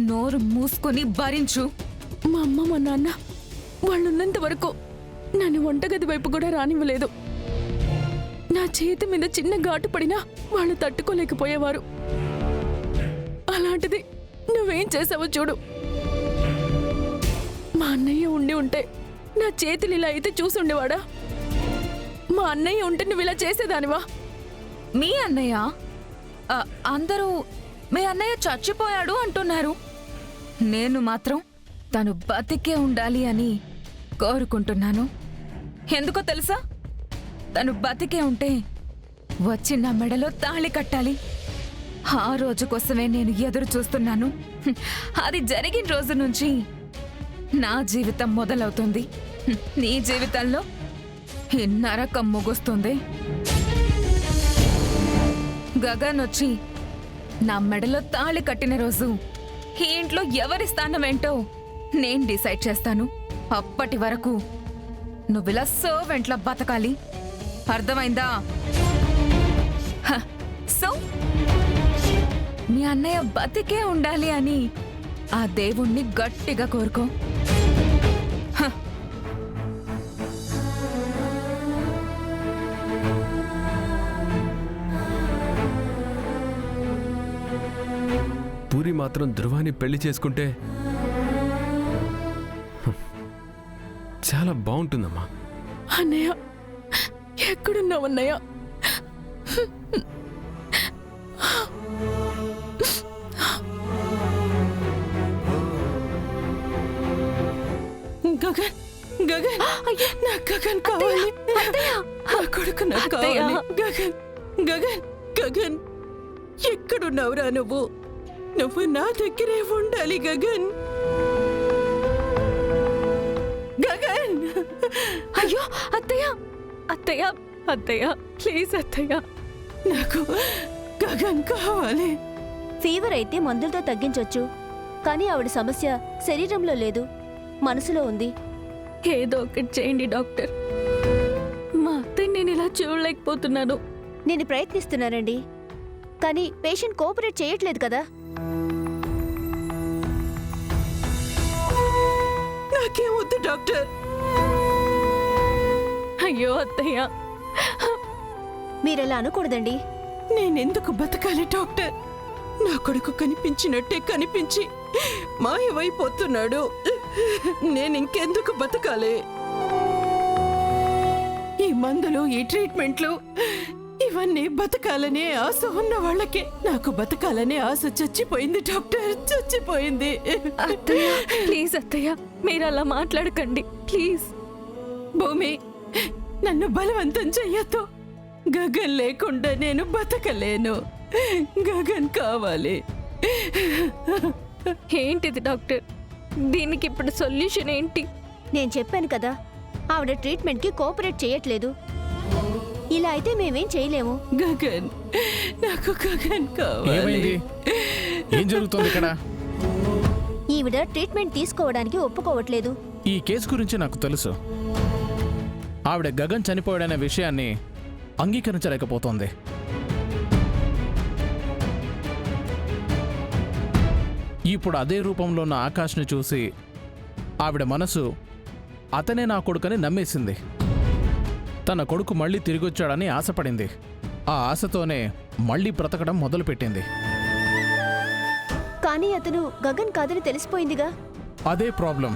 నోరు మూసుకొని భరించు. మా అమ్మ మా నాన్న వాళ్ళున్నంత వరకు నన్ను వంటగది వైపు కూడా రానివ్వలేదు. నా చేతి మీద చిన్న ఘాటు పడినా వాళ్ళు తట్టుకోలేకపోయేవారు. అలాంటిది నువ్వేం చేసావో చూడు. మా అన్నయ్య ఉండి ఉంటే నా చేతులు ఇలా అయితే చూసుండేవాడా? మా అన్నయ్య ఉంటే నువ్వు ఇలా చేసేదానివా? మీ అన్నయ్య? అందరూ మీ అన్నయ్య చచ్చిపోయాడు అంటున్నారు. నేను మాత్రం తను బతికే ఉండాలి అని కోరుకుంటున్నాను. ఎందుకో తెలుసా? తను బతికే ఉంటే వచ్చి నా మెడలో తాళి కట్టాలి. ఆ రోజు కోసమే నేను ఎదురు చూస్తున్నాను. అది జరిగిన రోజు నుంచి నా జీవితం మొదలవుతుంది. నీ జీవితంలో ఈ నరకం ముగుస్తుంది. గగన్ వచ్చి నా మెడలో తాళి కట్టిన రోజు ఈ ఇంట్లో ఎవరి స్థానం ఏంటో నేను డిసైడ్ చేస్తాను. అప్పటి వరకు నువ్విలా సర్వెంట్లా బతకాలి. అర్థమైందా? సో మీ అన్నయ్య బతికే ఉండాలి అని ఆ దేవుణ్ణి గట్టిగా కోరుకో. పూరి మాత్రం ధ్రువాన్ని పెళ్లి చేసుకుంటే చాలా బాగుంటుందమ్మా. అన్నయ్య ఎక్కడున్నావన్నయ్య? గగన్ గగన్ నా గగన్ కావాలి. నా కొడుకు నాకు కావాలి. గగన్ గగన్ గగన్ ఎక్కడున్నావురా నువ్వు? నువ్వు నా దగ్గరే ఉండాలి గగన్. గగన్! అయ్యో అత్తయ్య, అత్తయ్య, అత్తయ్య, ప్లీజ్ అత్తయ్య, నాకు గగన్ కావాలి. ఫీవర్ అయితే మందులతో తగ్గించొచ్చు, కానీ ఆవిడ సమస్య శరీరంలో లేదు, మనసులో ఉంది. ఏదో ఒకటి చేయండి డాక్టర్. మా అత్తయ్య నేను ఇలా చూడలేకపోతున్నాను. నేను ప్రయత్నిస్తున్నానండి, కానీ పేషెంట్ కోఆపరేట్ చేయట్లేదు కదా. నాకేమొద్దు డాక్టర్. అయ్యో అత్తయ్య, మీరెలా అనకూడదండి. నేనెందుకు బతకాలి డాక్టర్? నా కొడుకు కనిపించినట్టే కనిపించి మాయమైపోతున్నాడు. నేనింకెందుకు బతకాలి? ఈ మందులు, ఈ ట్రీట్మెంట్లు, ఇవన్నీ బతకాలనే ఆశ ఉన్న వాళ్ళకే. నాకు బతకాలనే ఆశ చచ్చిపోయింది డాక్టర్, చచ్చిపోయింది. అత్తయ్య ప్లీజ్ అత్తయ్య, మీరు అలా మాట్లాడకండి ప్లీజ్. భూమి, నన్ను బలవంతం చెయ్యొద్దు. గగన్ లేకుండా నేను బతకలేను. గగన్ కావాలి. ఏంటిది డాక్టర్? దీనికి ఇప్పుడు సొల్యూషన్ ఏంటి? నేను చెప్పాను కదా, ఆవిడ ట్రీట్మెంట్కి కోఆపరేట్ చేయట్లేదు. ఇలా అయితే మేమేం చేయలేము. గగన్, నాకు గగన్ కావాలి. ఏమైంది? ఏం జరుగుతుంది ఇక్కడ? ఈవిడ ట్రీట్మెంట్ తీసుకోవడానికి ఒప్పుకోవట్లేదు. ఈ కేసు గురించి నాకు తెలుసు. ఆవిడ గగన్ చనిపోయాడనే విషయాన్ని అంగీకరించలేకపోతోంది. ఇప్పుడు అదే రూపంలో ఉన్న ఆకాష్ని చూసి ఆవిడ మనసు అతనే నా కొడుకని నమ్మేసింది. తన కొడుకు మళ్ళీ తిరిగొచ్చాడని ఆశపడింది. ఆ ఆశతోనే మళ్ళీ బ్రతకడం మొదలుపెట్టింది. కానీ అతను గగన్ కాదని తెలిసిపోయిందిగా. అదే ప్రాబ్లం.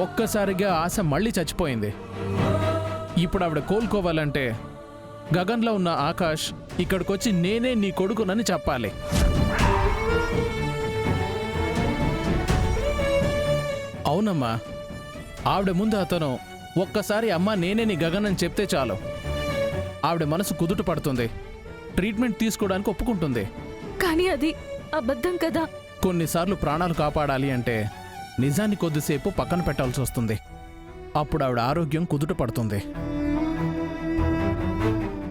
ఒక్కసారిగా ఆశ మళ్ళీ చచ్చిపోయింది. ఇప్పుడు ఆవిడ కోలుకోవాలంటే గగన్లో ఉన్న ఆకాష్ ఇక్కడికొచ్చి నేనే నీ కొడుకునని చెప్పాలి. అవునమ్మా, ఆవిడ ముందు అతను ఒక్కసారి అమ్మా నేనే నీ గగన్ అని చెప్తే చాలు. ఆవిడ మనసు కుదుట పడుతుంది, ట్రీట్మెంట్ తీసుకోవడానికి ఒప్పుకుంటుంది. కానీ అది అబద్ధం కదా. కొన్నిసార్లు ప్రాణాలు కాపాడాలి అంటే నిజాన్ని కొద్దిసేపు పక్కన పెట్టాల్సి వస్తుంది. అప్పుడు ఆవిడ ఆరోగ్యం కుదుట పడుతుంది.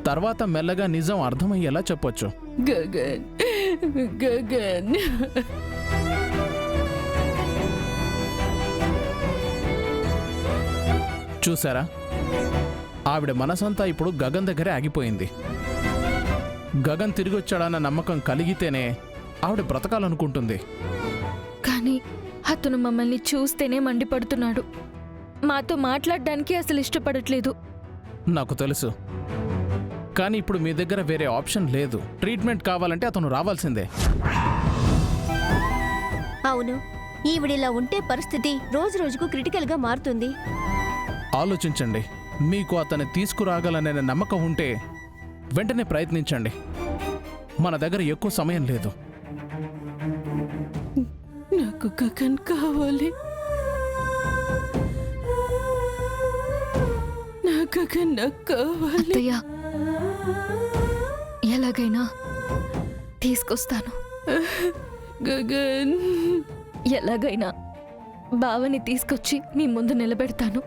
తర్వాత మెల్లగా నిజం అర్థమయ్యేలా చెప్పొచ్చు. గగన్, గగన్. చూసారా, ఆవిడ మనసంతా ఇప్పుడు గగన్ దగ్గరే ఆగిపోయింది. గగన్ తిరిగొచ్చాడన్న నమ్మకం కలిగితేనే ఆవిడ బ్రతకాలనుకుంటుంది. కానీ అతను మమ్మల్ని చూస్తేనే మండిపడుతున్నాడు. మాతో మాట్లాడడానికి అసలు ఇష్టపడట్లేదు. నాకు తెలుసు, కానీ ఇప్పుడు మీ దగ్గర వేరే ఆప్షన్ లేదు. ట్రీట్మెంట్ కావాలంటే అతను రావాల్సిందే. అవును, ఈవిడిలా ఉంటే పరిస్థితి రోజు రోజుకు క్రిటికల్గా మారుతుంది. ఆలోచించండి. మీకు అతన్ని తీసుకురాగలనే నమ్మకం ఉంటే వెంటనే ప్రయత్నించండి. మన దగ్గర ఎక్కువ సమయం లేదు. నాకు గగన్ కావాలి. నా గగన్ నాకు కావాలి. అత్తయ్య, ఎలాగైనా తీసుకొస్తాను. గగన్, ఎలాగైనా బావని తీసుకొచ్చి మీ ముందు నిలబెడతాను.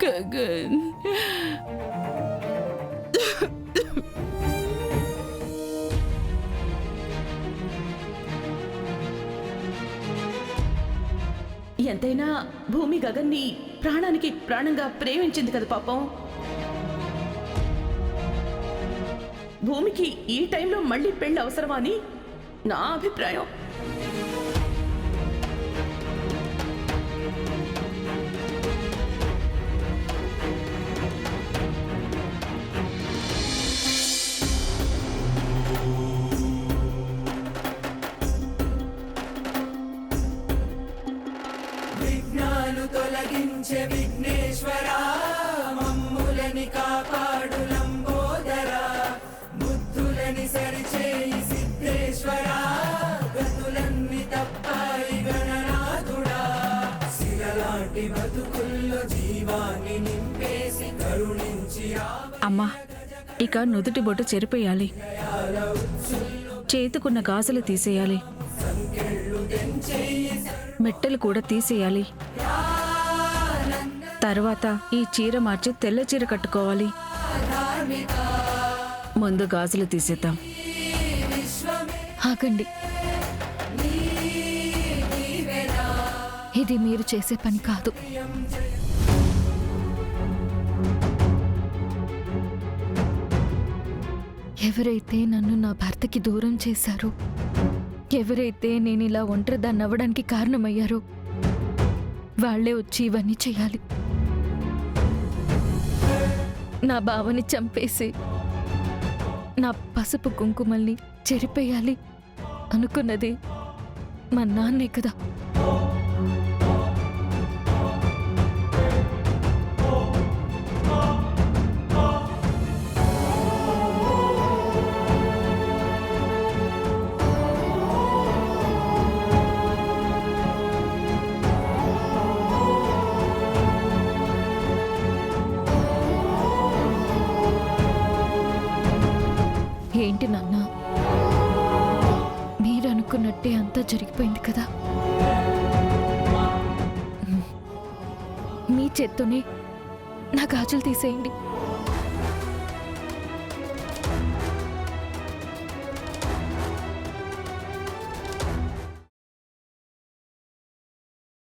గగన్. ఎంతైనా భూమి గగన్ని ప్రాణానికి ప్రాణంగా ప్రేమించింది కదా పాపం. భూమికి ఈ టైంలో మళ్ళీ పెళ్లి అవసరమా అని నా అభిప్రాయం. విఘ్నాలు తొలగించే విఘ్నేశ్వర, మమ్ములని కాపాడు లంబోదర, బుద్ధులని సరిచేయి సిద్ధేశ్వర, గతులన్నీ తప్పాయి గణనాథుడా, శిలలాంటి బతుకుల్లో జీవాన్ని నింపేసి కరుణించి అమ్మా, ఇక నుదుటి బొట్టు చెరిపేయాలి, చేతుకున్న గాజులు తీసేయాలి, మెట్టెలు కూడా తీసేయాలి. తర్వాత ఈ చీర మార్చి తెల్ల చీర కట్టుకోవాలి. ముందు గాజులు తీసేద్దాం. ఆగండి, ఇది మీరు చేసే పని కాదు. ఎవరైతే నన్ను నా భర్తకి దూరం చేశారో, ఎవరైతే నేను ఇలా ఒంటరిదాన్ని అవ్వడానికి కారణమయ్యారో వాళ్లే వచ్చి ఇవన్నీ చేయాలి. నా బావని చంపేసి నా పసుపు కుంకుమల్ని చెరిపేయాలి అనుకున్నది మా నాన్నే కదా. ఏంటి నాన్న, మీరనుకున్నట్టే అంతా జరిగిపోయింది కదా. మీ చేత్తోనే నా గాజులు తీసేయండి.